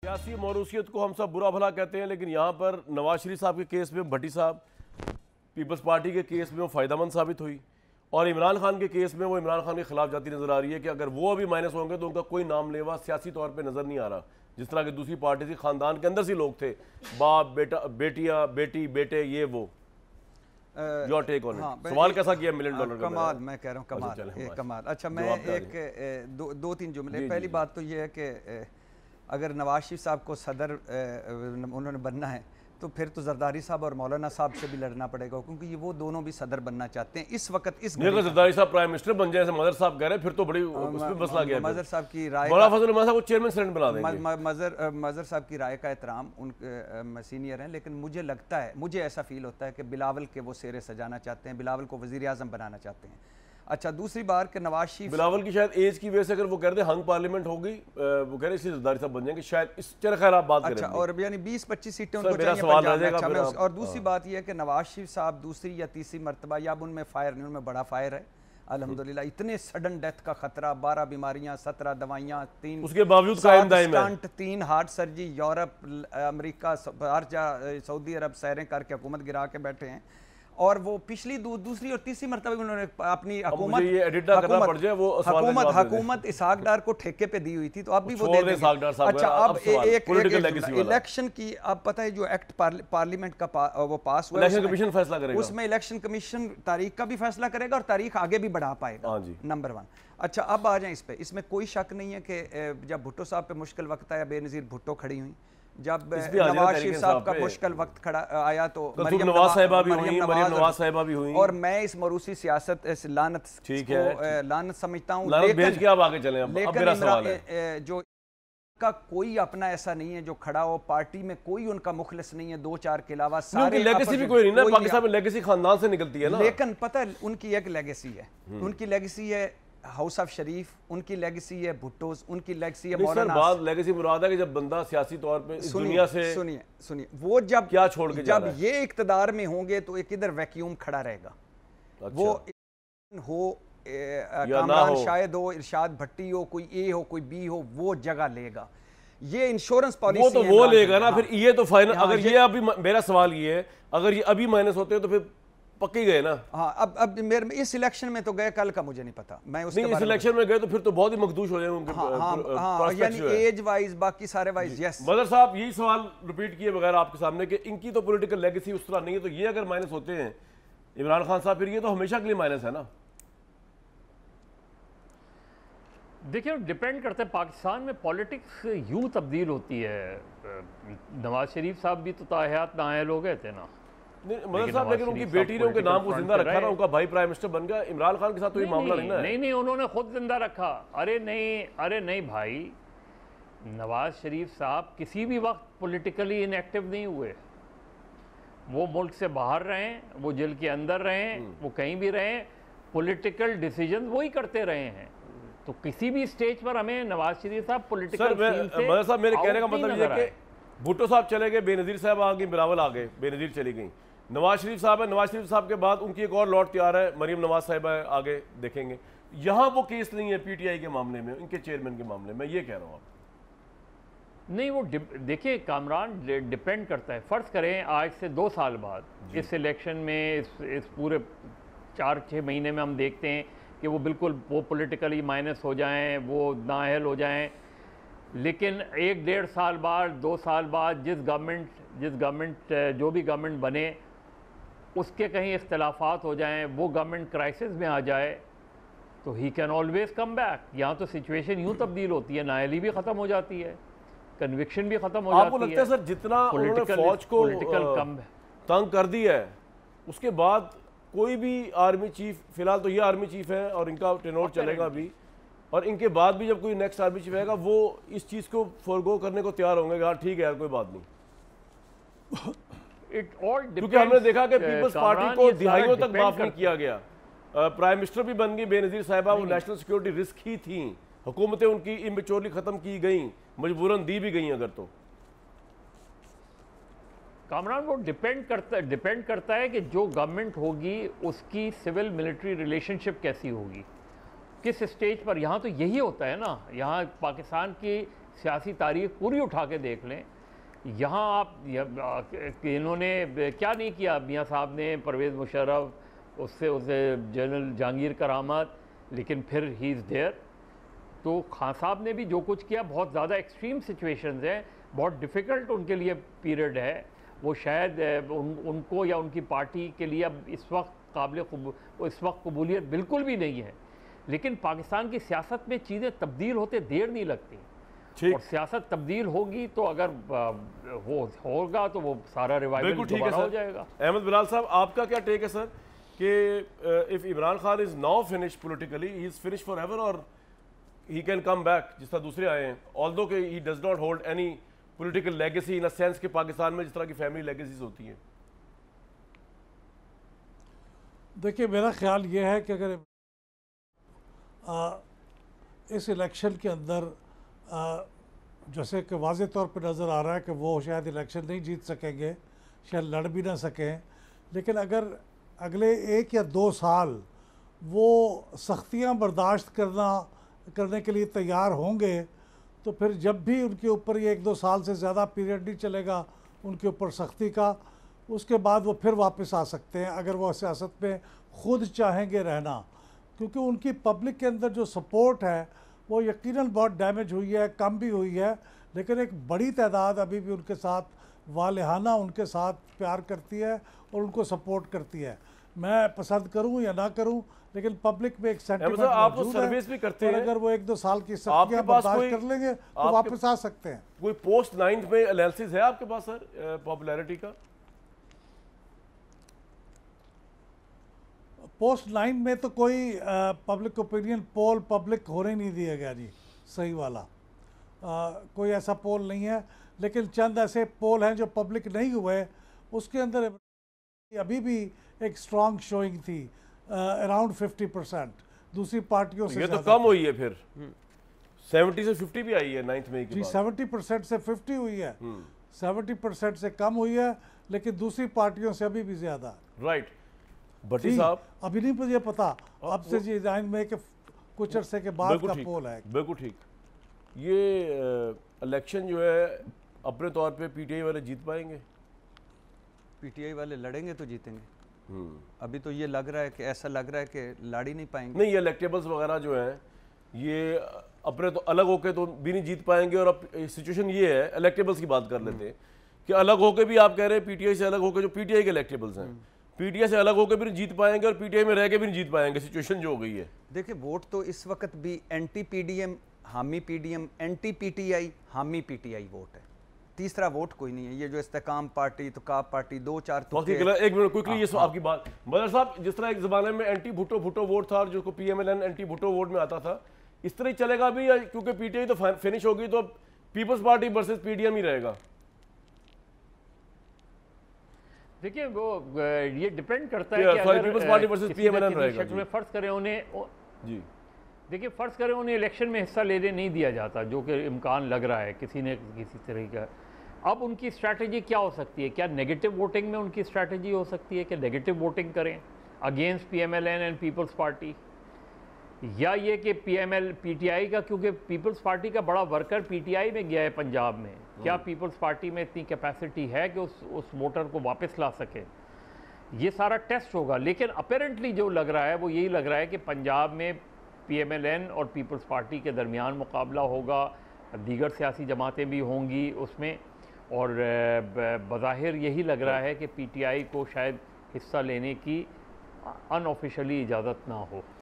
सियासी मौरूसियत को हम सब बुरा भला कहते हैं, लेकिन यहाँ पर नवाज शरीफ साहब के केस में भट्टी साहब, पीपल्स पार्टी के केस में वो फ़ायदेमंद साबित हुई, और इमरान खान के केस में वो इमरान खान के खिलाफ जाती नजर आ रही है कि अगर वो अभी माइनस होंगे तो उनका कोई नाम लेवा सियासी तौर पे नज़र नहीं आ रहा। जिस तरह की दूसरी पार्टी थी, खानदान के अंदर से लोग थे, बाप बेटा बेटियाँ बेटी बेटे, ये वो योर टेक ऑन इट। सवाल कैसा किया $1 मिलियन का? कमाल, मैं कह रहा हूँ कमाल, कमाल। अच्छा, मैं एक दो तीन जुमले। पहली बात तो ये है कि अगर नवाज शरीफ साहब को सदर उन्होंने बनना है तो फिर तो जरदारी साहब और मौलाना साहब से भी लड़ना पड़ेगा, क्योंकि ये वो दोनों भी सदर बनना चाहते हैं इस वक्त। इस अगर जरदारी साहब प्राइम मिनिस्टर बन जाए, मजहर साहब कह रहे हैं, फिर तो बड़ी उसमें मसला गया। मजहर साहब की राय, बड़ा फजल रहमान साहब को चेयरमैन सेनेट बना देंगे। मजहर साहब की राय का एहतराम, उन सीनियर हैं, लेकिन मुझे लगता है, मुझे ऐसा फील होता है कि बिलावल के वो सेरे सजाना चाहते हैं, बिलावल को वज़ीर आज़म बनाना चाहते हैं। अच्छा, दूसरी बार के नवाज शरीफ, बिलावल की शायद एज की वजह से अगर वो कह रहे हंग पार्लियामेंट होगी, वो कह रहे इसी जरदारी साहब बन जाएंगे शायद, इस चल खैर आप बात करेंगे। अच्छा, और यानी 20-25 सीटें उनको चाहिए पंजाब में। अच्छा, और दूसरी बात यह है कि नवाज शरीफ साहब दूसरी या तीसरी मरतबा, या अब उनमें फायर नहीं, उनमें बड़ा फायर है अल्हम्दुलिल्लाह। इतने सडन डेथ का खतरा, 12 बीमारियां, 17 दवाइयां, 3 उसके बावजूद कायम दायम है, 3 हार्ट सर्जरी, यूरोप, अमेरिका, सऊदी अरब सैरें करके हुकूमत गिरा के बैठे हैं। और वो पिछली दूसरी और तीसरी मरतबा उन्होंने अपनी हुकूमत इसहाक डार को ठेके पे दी हुई थी, तो अब भी वो दे देंगे। अच्छा, अब एक इलेक्शन की, अब पता है जो एक्ट पार्लियामेंट का वो पास हुआ, इलेक्शन कमीशन फैसला करेगा, उसमें इलेक्शन कमीशन तारीख का भी फैसला करेगा और तारीख आगे भी बढ़ा पाएगा, नंबर 1। अच्छा, अब आ जाए इस पे। इसमें कोई शक नहीं है कि जब भुट्टो साहब पे मुश्किल वक्त आया, बेनज़ीर भुट्टो खड़ी हुई। जब नवाज शरीफ साहब का मुश्किल वक्त खड़ा आया तो मरियम नवाज साहिबा भी हुई। और मैं इस मरूसी सियासत, इस लानत को लानत समझता हूँ, लेकिन जो का कोई अपना ऐसा नहीं है जो खड़ा हो, पार्टी में कोई उनका मुखलिस नहीं है, 2-4 के अलावा सारे लेगेसी भी कोई नहीं ना, पाकिस्तान में लेगेसी खानदान से निकलती है ना। लेकिन पता है उनकी एक लेगेसी है, उनकी लेगेसी है हाउस ऑफ शरीफ, उनकी लेगेसी है भुट्टोस, उनकी लेगेसी है मौलाना। बात लेगेसी मुराद है कि जब बंदा सियासी तौर पे इस दुनिया से, सुनिए वो जब क्या छोड़ के जब ये इक्तदार में होंगे तो एक इधर वैक्यूम खड़ा रहेगा। अच्छा। वो हो कामरान शायद हो, इरशाद भट्टी हो, कोई ए हो, कोई बी हो, वो जगह लेगा। ये इंश्योरेंस पॉलिसी वो तो वो लेगा ना। फिर ये तो फाइनल, अगर ये अभी, मेरा सवाल ये है, अगर ये अभी माइनस होते हैं तो फिर पक्के गए ना। हाँ, अब मेरे इस इलेक्शन में तो गए, कल का मुझे नहीं पता, मैं उसके नहीं, इस इलेक्शन में गए तो फिर तो बहुत ही मखदूश हो जाएंगे उनके, यानी एज वाइज बाकी सारे वाइज। यस मदर साहब, यही सवाल रिपीट किए बगैर आपके सामने कि इनकी तो पॉलिटिकल लेगेसी उस तरह नहीं है, तो ये अगर माइनस होते हैं इमरान खान साहब, फिर ये तो हमेशा के लिए माइनस है ना। देखिए, डिपेंड करता है, पाकिस्तान में पॉलिटिक्स यूं तब्दील होती है। नवाज शरीफ साहब भी तो ताहयात नाअहल हो गए थे ना। मदर साहब, लेकिन उनकी बेटी ने उनके नाम को जिंदा रखा ना, उनका भाई प्राइम मिनिस्टर बन गया। इमरान खान के साथ तो ये मामला नहीं ना। नहीं, उन्होंने खुद जिंदा रखा। अरे नहीं भाई, नवाज शरीफ साहब किसी भी वक्त पॉलिटिकली इनएक्टिव नहीं हुए। वो मुल्क से बाहर रहे, वो जेल के अंदर रहे, वो कहीं भी रहे, पॉलिटिकल डिसीजन वही करते रहे हैं। तो किसी भी स्टेज पर हमें नवाज शरीफ साहब पॉलिटिकल मदर साहब, मेरे कहने का मतलब ये कि भुट्टो साहब चले गए, बेनज़ीर साहब आ गई, बिलावल आ गए, बेनज़ीर चली गई, नवाज शरीफ साहब है, नवाज शरीफ साहब के बाद उनकी एक और लॉट तैयार है, मरियम नवाज साहिबा है, आगे देखेंगे। यहाँ वो केस नहीं है पीटीआई के मामले में, इनके चेयरमैन के मामले में, ये कह रहा हूँ आप। नहीं, वो देखिए कामरान, डिपेंड करता है। फ़र्ज़ करें आज से 2 साल बाद इस इलेक्शन में, इस पूरे 4-6 महीने में हम देखते हैं कि वो बिल्कुल वो पॉलिटिकली माइनस हो जाएं, वो नाअहल हो जाएं, लेकिन 1-1.5 साल बाद, 2 साल बाद जिस गवर्नमेंट जो भी गवर्नमेंट बने, उसके कहीं इख्तलाफात हो जाएं, वो गवर्नमेंट क्राइसिस में आ जाए, तो he can always come back. यहाँ तो सिचुएशन यूँ तब्दील होती है, नाअहली भी ख़त्म हो जाती है, कन्विक्शन भी ख़त्म हो जाती है। आपको लगता है सर, जितना उन्होंने फौज को तंग कर दिया है, उसके बाद कोई भी आर्मी चीफ, फिलहाल तो ये आर्मी चीफ है और इनका टेनोर चलेगा अभी, और इनके बाद भी जब कोई नेक्स्ट आर्मी चीफ आएगा, वो इस चीज़ को फॉरगो करने को तैयार होंगे, यार ठीक है यार कोई बात नहीं। क्योंकि हमने देखा कि पीपल्स पार्टी को दिहाइयों तक माफ नहीं किया गया। प्राइम मिनिस्टर भी बन गई बेनज़ीर साहिबा, वो नेशनल सिक्योरिटी रिस्क ही थी। हुकूमतें उनकी इमेच्योरली ख़त्म की गई, मजबूरन दी भी गई अगर तो। कामरान, वो डिपेंड करता है कि जो गवर्नमेंट होगी उसकी सिविल मिलिट्री रिलेशनशिप कैसी होगी, किस स्टेज पर। यहाँ तो यही होता है ना, यहाँ पाकिस्तान की सियासी तारीख पूरी उठा के देख लें, यहाँ आप इन्होंने क्या नहीं किया। मियाँ साहब ने, परवेज़ मुशर्रफ, उससे जनरल जहांगीर करामत, लेकिन फिर ही इज़ देयर। तो खान साहब ने भी जो कुछ किया, बहुत ज़्यादा एक्सट्रीम सिचुएशंस हैं, बहुत डिफ़िकल्ट उनके लिए पीरियड है। वो शायद उनको या उनकी पार्टी के लिए अब इस वक्त कबूलियत बिल्कुल भी नहीं है। लेकिन पाकिस्तान की सियासत में चीज़ें तब्दील होते देर नहीं लगती, और सियासत तब्दील होगी तो अगर होगा तो वो सारा रिवाइवल दोबारा हो जाएगा। अहमद बिलाल साहब, आपका क्या टेक है सर कि if Imran Khan is now finish politically, he is finish for ever, और ही कैन कम बैक जिस तरह दूसरे आए हैं, ऑल्दो कि he does not hold any political legacy in a sense कि पाकिस्तान में जिस तरह की फैमिली लेगेसीज होती हैं? देखिए, मेरा ख्याल ये है कि अगर इस इलेक्शन के अंदर जैसे कि वाज़े तौर पर नज़र आ रहा है कि वो शायद इलेक्शन नहीं जीत सकेंगे, शायद लड़ भी ना सकें, लेकिन अगर अगले 1 या 2 साल वो सख्तियाँ बर्दाश्त करने के लिए तैयार होंगे, तो फिर जब भी उनके ऊपर ये 1-2 साल से ज़्यादा पीरियड नहीं चलेगा उनके ऊपर सख्ती का, उसके बाद वो फिर वापस आ सकते हैं अगर वो सियासत में ख़ुद चाहेंगे रहना। क्योंकि उनकी पब्लिक के अंदर जो सपोर्ट है वो यकीनन बहुत डैमेज हुई है, कम भी हुई है, लेकिन एक बड़ी तादाद अभी भी उनके साथ वालिहाना उनके साथ प्यार करती है और उनको सपोर्ट करती है। मैं पसंद करूं या ना करूं, लेकिन पब्लिक में एक सेंटिमेंट मौजूद है, भी करते हैं। अगर वो 1-2 साल की सख्तियां बर्दाश्त कर लेंगे तो वापस आ सकते हैं। कोई पोस्ट 9th में एनालिसिस है आपके पास सर पॉपुलैरिटी का? पोस्ट 9 में तो कोई पब्लिक ओपिनियन पोल पब्लिक होने नहीं दिया गया जी, सही वाला कोई ऐसा पोल नहीं है, लेकिन चंद ऐसे पोल हैं जो पब्लिक नहीं हुए, उसके अंदर अभी भी एक स्ट्रॉन्ग शोइंग थी, अराउंड 50%, दूसरी पार्टियों से ये तो कम हुई है, फिर 70 से 50 भी आई है 9th में जी, 70% से 50 हुई है, 70% से कम हुई है, लेकिन दूसरी पार्टियों से अभी भी ज्यादा। राइट, भट्टी साहब अभी नहीं मुझे पता, अब से जी जाइन में कि कुछ अरसे के बाद का पोल है। बिल्कुल ठीक। ये इलेक्शन जो है अपने तौर पे पीटीआई वाले जीत पाएंगे? पीटीआई वाले लड़ेंगे तो जीतेंगे। अभी तो ये लग रहा है कि ऐसा लग रहा है कि लड़ ही नहीं पाएंगे। नहीं, ये इलेक्टेबल्स वगैरह जो हैं ये अपने तो अलग होके तो भी नहीं जीत पाएंगे, और अब सिचुएशन ये है, इलेक्टेबल्स की बात कर लेते हैं कि अलग होके भी आप कह रहे हैं पीटीआई से अलग होके, जो पीटीआई के इलेक्टेबल्स हैं पीटीआई से अलग होकर भी नहीं जीत पाएंगे और पीटीआई में रह के भी नहीं जीत पाएंगे। सिचुएशन जो हो गई है, देखिए वोट तो इस वक्त भी एंटी पीडीएम हामी पीडीएम, एंटी पीटीआई हामी पीटीआई वोट है, तीसरा वोट कोई नहीं है। ये जो इस्तेकाम पार्टी तो काब पार्टी 2-4 तो एक मिनट क्विकली ये आपकी बात मदर साहब, जिस तरह एक जमाने में एंटी भुट्टो वोट था जो पीएमएलएन एंटी भुट्टो वोट में आता था, इस तरह ही चलेगा भी, या क्योंकि पीटीआई तो फिनिश होगी तो पीपल्स पार्टी वर्सेस पीडीएम ही रहेगा? देखिए वो ये डिपेंड करता है कि अगर पीपल्स पार्टी वर्सेस पीएमएलएन रहेगा में फर्ज करें उन्हें जी, देखिए फ़र्ज़ करें उन्हें इलेक्शन में हिस्सा लेने नहीं दिया जाता, जो कि इम्कान लग रहा है किसी ने किसी तरह का। अब उनकी स्ट्रैटेजी क्या हो सकती है? क्या नेगेटिव वोटिंग में उनकी स्ट्रैटेजी हो सकती है कि नेगेटिव वोटिंग करें against PMLN and people's party, या ये कि पीटीआई का, क्योंकि पीपल्स पार्टी का बड़ा वर्कर पीटीआई में गया है पंजाब में, क्या पीपल्स पार्टी में इतनी कैपेसिटी है कि उस वोटर को वापस ला सके? ये सारा टेस्ट होगा। लेकिन अपेरेंटली जो लग रहा है वो यही लग रहा है कि पंजाब में पीएमएलएन और पीपल्स पार्टी के दरमियान मुकाबला होगा, दीगर सियासी जमातें भी होंगी उसमें, और बज़ाहिर यही लग रहा है कि पीटीआई को शायद हिस्सा लेने की अनऑफिशियली इजाज़त ना हो।